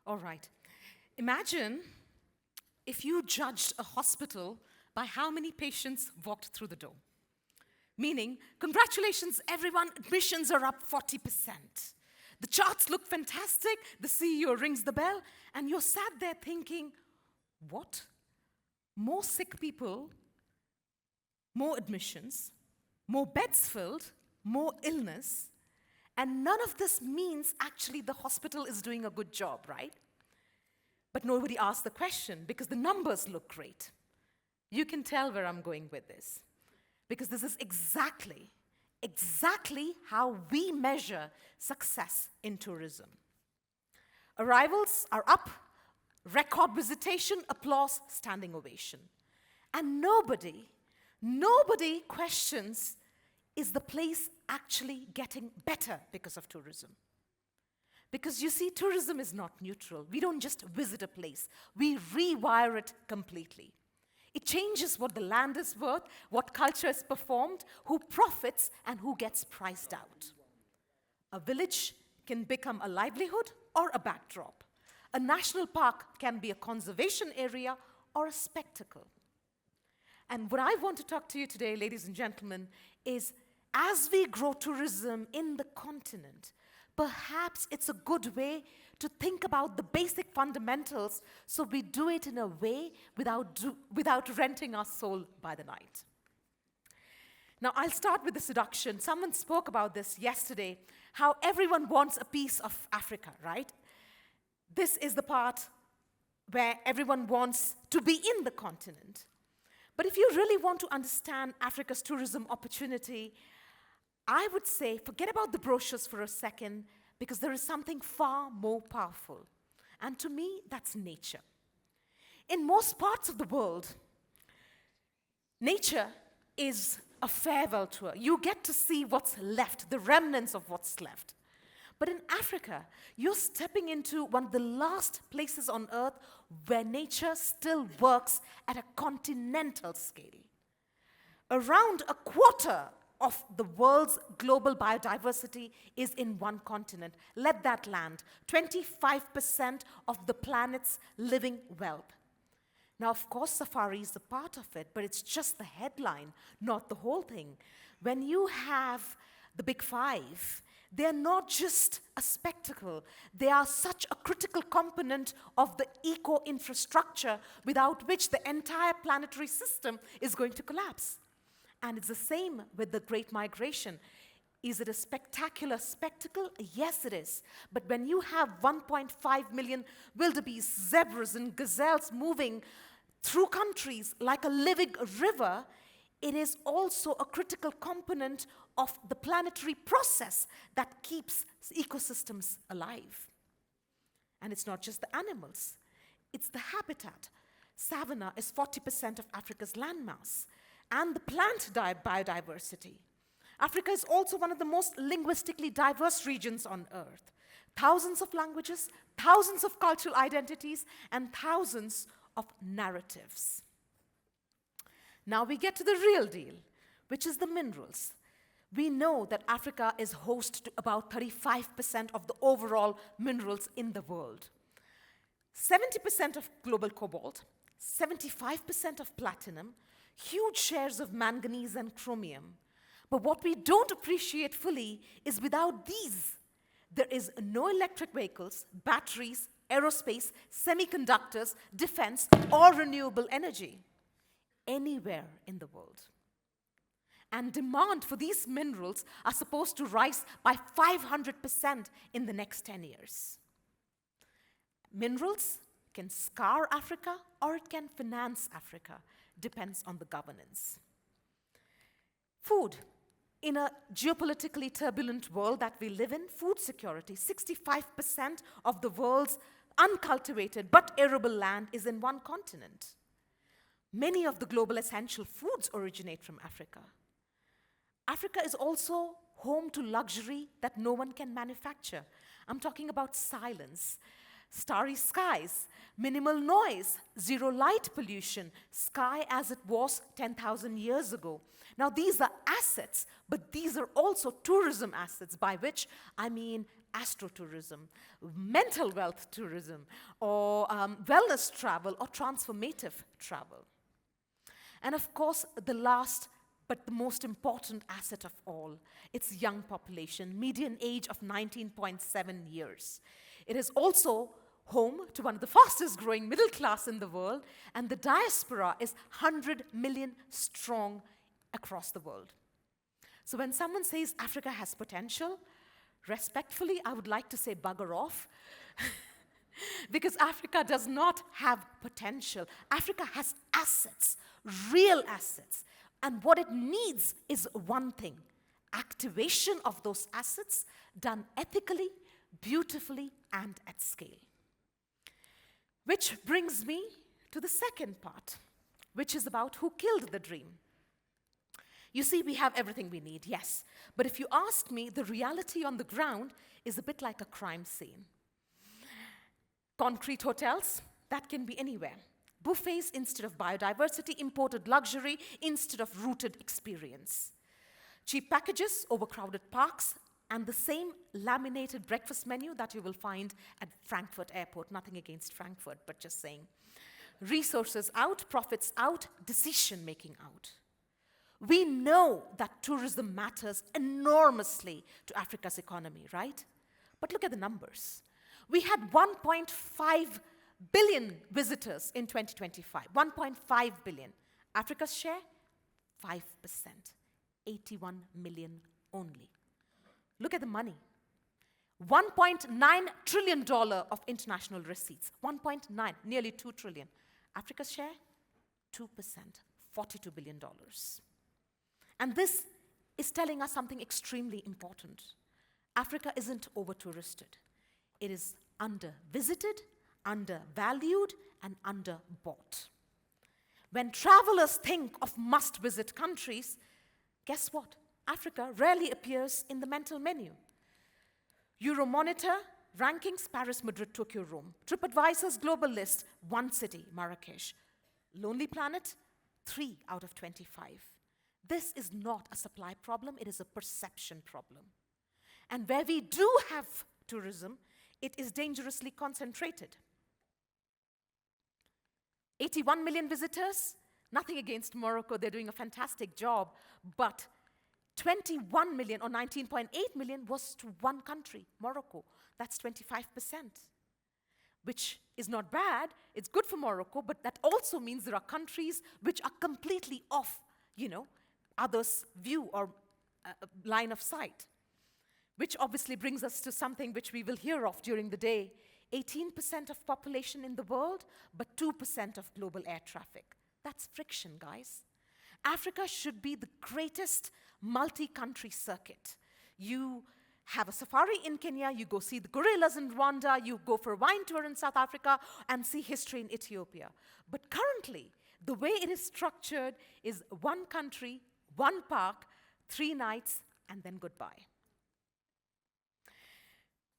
All right. Imagine if you judged a hospital by how many patients walked through the door. Meaning, congratulations, everyone, admissions are up 40%. The charts look fantastic, the CEO rings the bell, and you're sat there thinking, what? More sick people, more admissions, more beds filled, more illness, and none of this means actually the hospital is doing a good job, right? But nobody asked the question because the numbers look great. You can tell where I'm going with this. Because this is exactly how we measure success in tourism. Arrivals are up, record visitation, applause, standing ovation. And nobody questions, is the place actually getting better because of tourism? Because you see, tourism is not neutral. We don't just visit a place, we rewire it completely. It changes what the land is worth, what culture is performed, who profits, and who gets priced out. A village can become a livelihood or a backdrop. A national park can be a conservation area or a spectacle. And what I want to talk to you today, ladies and gentlemen, is as we grow tourism in the continent, perhaps it's a good way to think about the basic fundamentals so we do it in a way without renting our soul by the night. Now, I'll start with the seduction. Someone spoke about this yesterday, how everyone wants a piece of Africa, right? This is the part where everyone wants to be in the continent. But if you really want to understand Africa's tourism opportunity, I would say forget about the brochures for a second, because there is something far more powerful. And to me, that's nature. In most parts of the world, nature is a farewell tour. You get to see what's left, the remnants of what's left. But in Africa, you're stepping into one of the last places on earth where nature still works at a continental scale. Around a quarter of the world's global biodiversity is in one continent. Let that land. 25% of the planet's living wealth. Now, of course, safari is a part of it, but it's just the headline, not the whole thing. When you have the Big Five, they're not just a spectacle. They are such a critical component of the eco-infrastructure without which the entire planetary system is going to collapse. And it's the same with the Great Migration. Is it a spectacular spectacle? Yes, it is. But when you have 1.5 million wildebeest, zebras, and gazelles moving through countries like a living river, it is also a critical component of the planetary process that keeps ecosystems alive. And it's not just the animals. It's the habitat. Savanna is 40% of Africa's landmass. And the plant biodiversity. Africa is also one of the most linguistically diverse regions on earth. Thousands of languages, thousands of cultural identities, and thousands of narratives. Now we get to the real deal, which is the minerals. We know that Africa is host to about 35% of the overall minerals in the world. 70% of global cobalt, 75% of platinum, huge shares of manganese and chromium. But what we don't appreciate fully is without these, there is no electric vehicles, batteries, aerospace, semiconductors, defense, or renewable energy anywhere in the world. And demand for these minerals are supposed to rise by 500% in the next 10 years. Minerals can scar Africa or it can finance Africa. Depends on the governance. Food. In a geopolitically turbulent world that we live in, food security, 65% of the world's uncultivated but arable land is in one continent. Many of the global essential foods originate from Africa. Africa is also home to luxury that no one can manufacture. I'm talking about silence. Starry skies, minimal noise, zero light pollution, sky as it was 10,000 years ago. Now, these are assets, but these are also tourism assets, by which I mean astrotourism, mental wealth tourism, or wellness travel, or transformative travel. And of course, the last but the most important asset of all, its young population, median age of 19.7 years. It is also home to one of the fastest growing middle class in the world, and the diaspora is 100 million strong across the world. So when someone says Africa has potential, respectfully, I would like to say bugger off. Because Africa does not have potential. Africa has assets, real assets. And what it needs is one thing: activation of those assets done ethically, beautifully, and at scale. Which brings me to the second part, which is about who killed the dream. You see, we have everything we need, yes. But if you ask me, the reality on the ground is a bit like a crime scene. Concrete hotels, that can be anywhere. Buffets instead of biodiversity, imported luxury instead of rooted experience. Cheap packages, overcrowded parks, and the same laminated breakfast menu that you will find at Frankfurt Airport. Nothing against Frankfurt, but just saying. Resources out, profits out, decision-making out. We know that tourism matters enormously to Africa's economy, right? But look at the numbers. We had 1.5 billion visitors in 2025. 1.5 billion. Africa's share? 5%. 81 million only. Look at the money. $1.9 trillion of international receipts. 1.9, nearly 2 trillion. Africa's share? 2%, $42 billion. And this is telling us something extremely important. Africa isn't over-touristed. It is under-visited, undervalued, and under-bought. When travelers think of must-visit countries, guess what? Africa rarely appears in the mental menu. Euromonitor rankings: Paris, Madrid, Tokyo, Rome. TripAdvisor's global list: one city, Marrakesh. Lonely Planet, 3 out of 25. This is not a supply problem, it is a perception problem. And where we do have tourism, it is dangerously concentrated. 81 million visitors, nothing against Morocco, they're doing a fantastic job, but 21 million or 19.8 million was to one country, Morocco. That's 25%, which is not bad. It's good for Morocco, but that also means there are countries which are completely off, others' view or line of sight. Which obviously brings us to something which we will hear of during the day. 18% of population in the world, but 2% of global air traffic. That's friction, guys. Africa should be the greatest multi-country circuit. You have a safari in Kenya, you go see the gorillas in Rwanda, you go for a wine tour in South Africa, and see history in Ethiopia. But currently, the way it is structured is one country, one park, 3 nights, and then goodbye.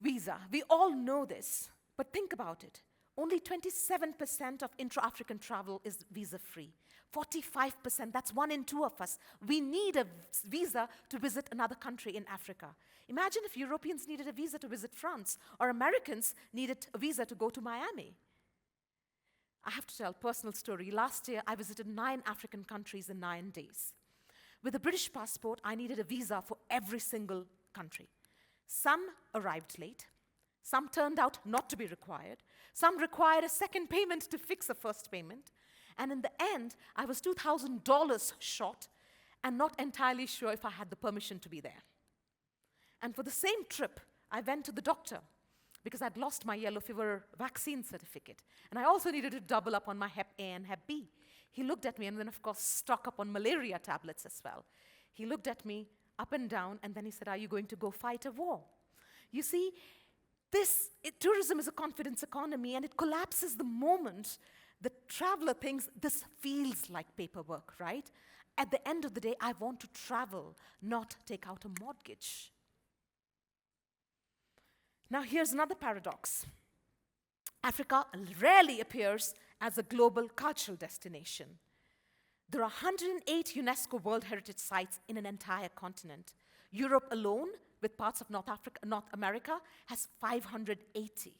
Visa, we all know this, but think about it. Only 27% of intra-African travel is visa-free. 45%, that's 1 in 2 of us. We need a visa to visit another country in Africa. Imagine if Europeans needed a visa to visit France, or Americans needed a visa to go to Miami. I have to tell a personal story. Last year, I visited 9 African countries in 9 days. With a British passport, I needed a visa for every single country. Some arrived late. Some turned out not to be required. Some required a second payment to fix a first payment. And in the end, I was $2,000 short and not entirely sure if I had the permission to be there. And for the same trip, I went to the doctor because I'd lost my yellow fever vaccine certificate. And I also needed to double up on my Hep A and Hep B. He looked at me and then, of course, stock up on malaria tablets as well. He looked at me up and down, and then he said, "Are you going to go fight a war?" You see, tourism is a confidence economy, and it collapses the moment the traveler thinks this feels like paperwork, right? At the end of the day, I want to travel, not take out a mortgage. Now, here's another paradox. Africa rarely appears as a global cultural destination. There are 108 UNESCO World Heritage Sites in an entire continent. Europe alone with parts of North America, has 580.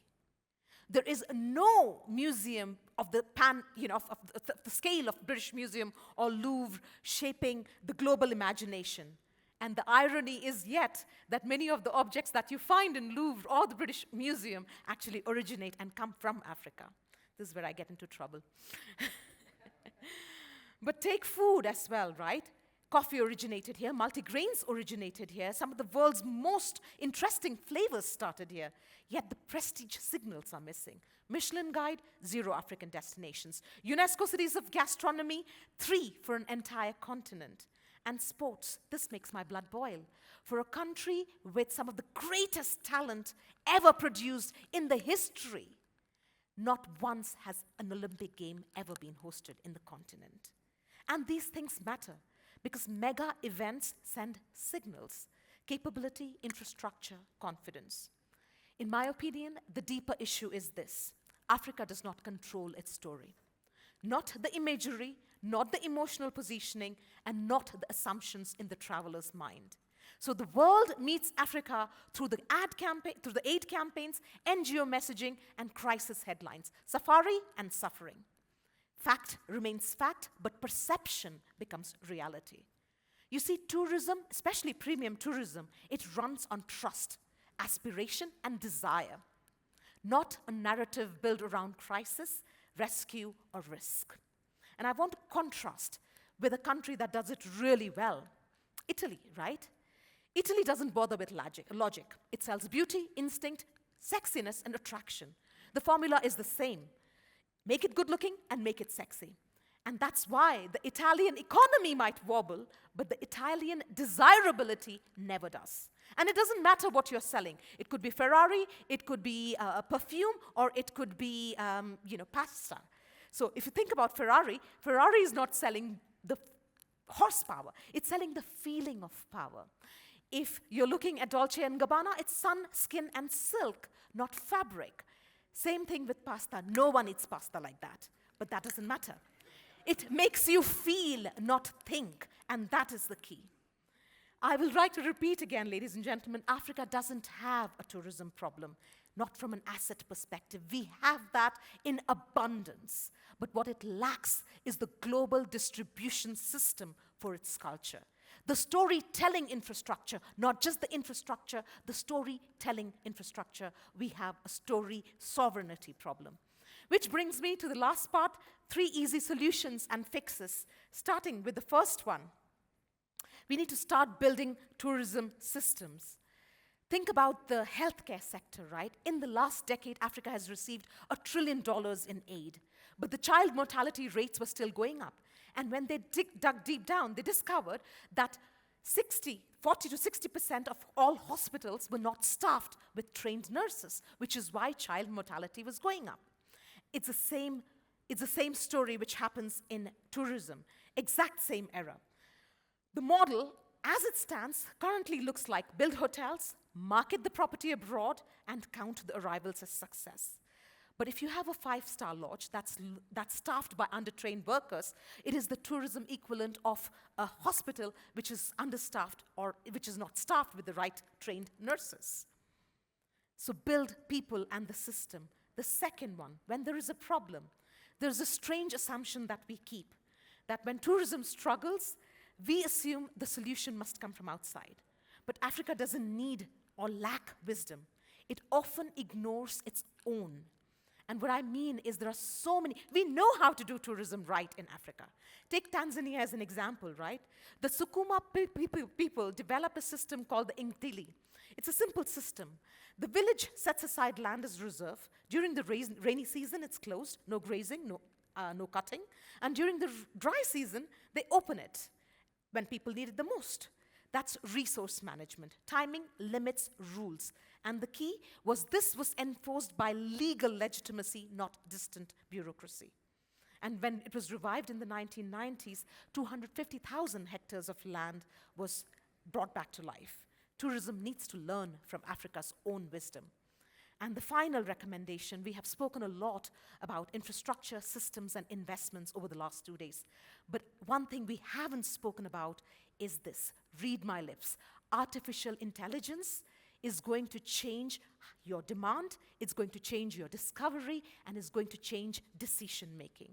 There is no museum of the the scale of British Museum or Louvre shaping the global imagination. And the irony is yet that many of the objects that you find in Louvre or the British Museum actually originate and come from Africa. This is where I get into trouble. But take food as well, right? Coffee originated here, multigrains originated here, some of the world's most interesting flavors started here, yet the prestige signals are missing. Michelin Guide, 0 African destinations. UNESCO Cities of Gastronomy, 3 for an entire continent. And sports, this makes my blood boil. For a country with some of the greatest talent ever produced in the history, not once has an Olympic game ever been hosted in the continent. And these things matter because mega events send signals: capability, infrastructure, confidence. In my opinion, the deeper issue is this: Africa does not control its story. Not the imagery, not the emotional positioning, and not the assumptions in the traveler's mind. So the world meets Africa through the aid campaigns, NGO messaging, and crisis headlines. Safari and suffering. Fact remains fact, but perception becomes reality. You see, tourism, especially premium tourism, it runs on trust, aspiration, and desire, not a narrative built around crisis, rescue, or risk. And I want to contrast with a country that does it really well. Italy, right? Italy doesn't bother with logic. It sells beauty, instinct, sexiness, and attraction. The formula is the same. Make it good looking and make it sexy. And that's why the Italian economy might wobble, but the Italian desirability never does. And it doesn't matter what you're selling. It could be Ferrari, it could be a perfume, or it could be, pasta. So if you think about Ferrari, Ferrari is not selling the horsepower. It's selling the feeling of power. If you're looking at Dolce & Gabbana, it's sun, skin, and silk, not fabric. Same thing with pasta. No one eats pasta like that, but that doesn't matter. It makes you feel, not think, and that is the key. I will like to repeat again, ladies and gentlemen, Africa doesn't have a tourism problem, not from an asset perspective. We have that in abundance, but what it lacks is the global distribution system for its culture. The storytelling infrastructure, not just the infrastructure, the storytelling infrastructure. We have a story sovereignty problem. Which brings me to the last part, 3 easy solutions and fixes, starting with the first one. We need to start building tourism systems. Think about the healthcare sector, right? In the last decade, Africa has received $1 trillion in aid, but the child mortality rates were still going up. And when they dug deep down, they discovered that 40 to 60% of all hospitals were not staffed with trained nurses, which is why child mortality was going up. It's the same story which happens in tourism, exact same error. The model, as it stands, currently looks like build hotels, market the property abroad, and count the arrivals as success. But if you have a 5-star lodge that's staffed by undertrained workers, it is the tourism equivalent of a hospital which is understaffed or which is not staffed with the right trained nurses. So build people and the system. The second one, when there is a problem, there's a strange assumption that we keep, that when tourism struggles, we assume the solution must come from outside. But Africa doesn't need or lack wisdom. It often ignores its own. And what I mean is there are so many, we know how to do tourism right in Africa. Take Tanzania as an example, right? The Sukuma people develop a system called the Ingtili. It's a simple system. The village sets aside land as reserve. During the rainy season, it's closed, no grazing, no cutting. And during the dry season, they open it when people need it the most. That's resource management, timing, limits, rules. And the key was this was enforced by legal legitimacy, not distant bureaucracy. And when it was revived in the 1990s, 250,000 hectares of land was brought back to life. Tourism needs to learn from Africa's own wisdom. And the final recommendation, we have spoken a lot about infrastructure, systems, and investments over the last 2 days. But one thing we haven't spoken about is this. Read my lips. artificial intelligence is going to change your demand, it's going to change your discovery, and it's going to change decision making.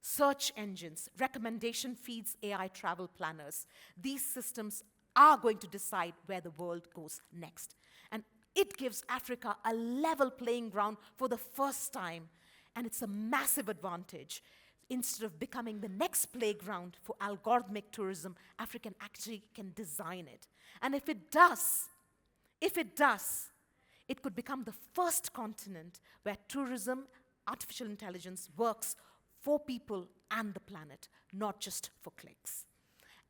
Search engines, recommendation feeds, AI travel planners. These systems are going to decide where the world goes next. And it gives Africa a level playing ground for the first time. And it's a massive advantage. Instead of becoming the next playground for algorithmic tourism, Africa actually can design it. And if it does, it could become the first continent where tourism, artificial intelligence works for people and the planet, not just for clicks.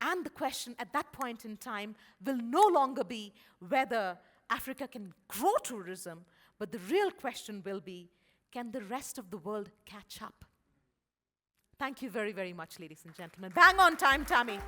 And the question at that point in time will no longer be whether Africa can grow tourism, but the real question will be, can the rest of the world catch up? Thank you very, very much, ladies and gentlemen. Bang on time, Tammy.